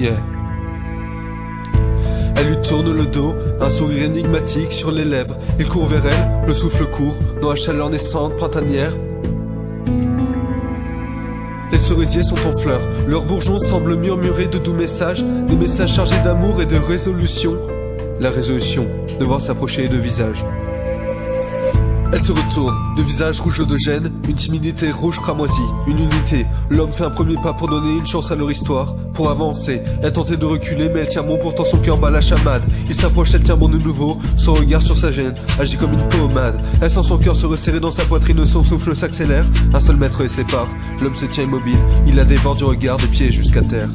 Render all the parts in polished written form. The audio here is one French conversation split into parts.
Yeah. Elle lui tourne le dos, un sourire énigmatique sur les lèvres. Il court vers elle, le souffle court, dans la chaleur naissante printanière. Les cerisiers sont en fleurs, leurs bourgeons semblent murmurer de doux messages, des messages chargés d'amour et de résolution. La résolution, de voir s'approcher de visages. Elle se retourne, de visage rouge de gêne, une timidité rouge cramoisie, une unité. L'homme fait un premier pas pour donner une chance à leur histoire, pour avancer. Elle tentait de reculer mais elle tient bon, pourtant son cœur bat la chamade. Il s'approche, elle tient bon de nouveau, son regard sur sa gêne agit comme une pommade. Elle sent son cœur se resserrer dans sa poitrine, son souffle s'accélère. Un seul mètre les sépare, l'homme se tient immobile, il la dévore du regard des pieds jusqu'à terre.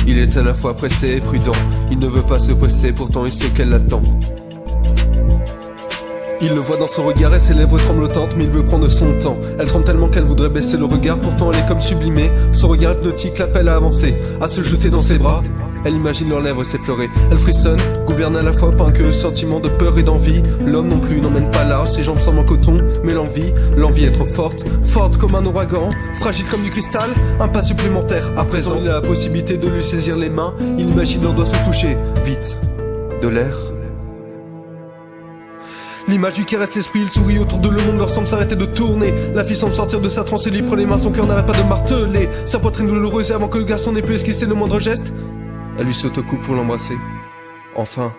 Il est à la fois pressé et prudent, il ne veut pas se presser, pourtant il sait qu'elle l'attend. Il le voit dans son regard et ses lèvres tremblotantes, mais il veut prendre son temps. Elle tremble tellement qu'elle voudrait baisser le regard, pourtant elle est comme sublimée. Son regard hypnotique l'appelle à avancer, à se jeter dans ses bras. Elle imagine leurs lèvres s'effleurer, elle frissonne, gouverne à la fois par un curieux sentiment de peur et d'envie. L'homme non plus n'emmène pas large, ses jambes semblent en coton, mais l'envie est trop forte, forte comme un ouragan, fragile comme du cristal, un pas supplémentaire. À présent il a la possibilité de lui saisir les mains, il imagine leurs doigts se toucher, vite, de l'air. L'image lui caresse l'esprit, il sourit autour de le monde, leur semble s'arrêter de tourner. La fille semble sortir de sa transe et lui prend les mains, son cœur n'arrête pas de marteler. Sa poitrine douloureuse et avant que le garçon n'ait pu esquisser le moindre geste, elle lui saute au cou pour l'embrasser. Enfin,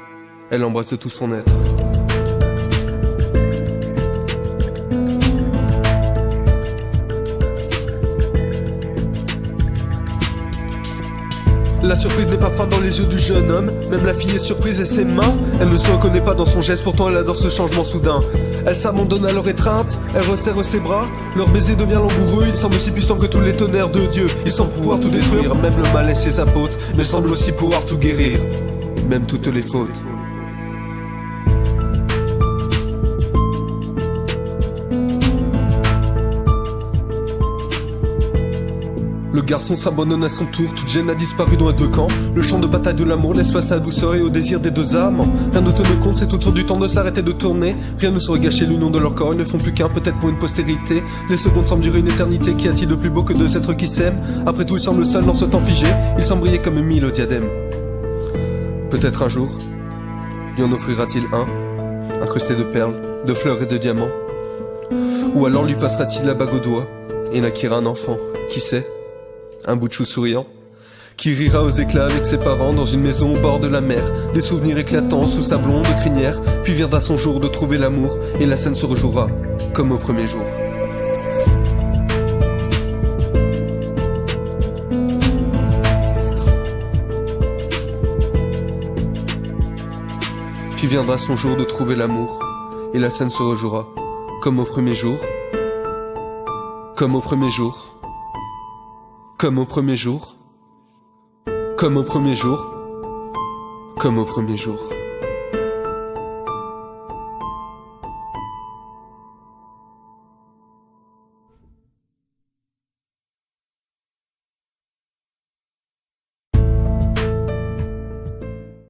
elle l'embrasse de tout son être. La surprise n'est pas feinte dans les yeux du jeune homme. Même la fille est surprise et ses mains, elle ne se reconnaît pas dans son geste, pourtant elle adore ce changement soudain. Elle s'abandonne à leur étreinte, elle resserre ses bras. Leur baiser devient langoureux, il semble aussi puissant que tous les tonnerres de Dieu. Il semble pouvoir tout détruire, même le mal et ses apôtres, mais semble aussi pouvoir tout guérir, même toutes les fautes. Le garçon s'abandonne à son tour, toute gêne a disparu dans les deux camps. Le champ de bataille de l'amour laisse place à la douceur et au désir des deux âmes. Rien ne tenait compte, c'est autour du temps de s'arrêter de tourner. Rien ne saurait gâcher l'union de leur corps, ils ne font plus qu'un, peut-être pour une postérité. Les secondes semblent durer une éternité, qu'y a-t-il de plus beau que deux êtres qui s'aiment? Après tout, ils semblent seuls dans ce temps figé, ils semblent briller comme 1000 au diadème. Peut-être un jour, lui en offrira-t-il un, incrusté de perles, de fleurs et de diamants. Ou alors lui passera-t-il la bague au doigt, et naquira un enfant, qui sait? Un bout de chou souriant, qui rira aux éclats avec ses parents dans une maison au bord de la mer. Des souvenirs éclatants sous sa blonde crinière. Puis viendra son jour de trouver l'amour, et la scène se rejouera, comme au premier jour. Puis viendra son jour de trouver l'amour, et la scène se rejouera, comme au premier jour. Comme au premier jour. Comme au premier jour, comme au premier jour, comme au premier jour.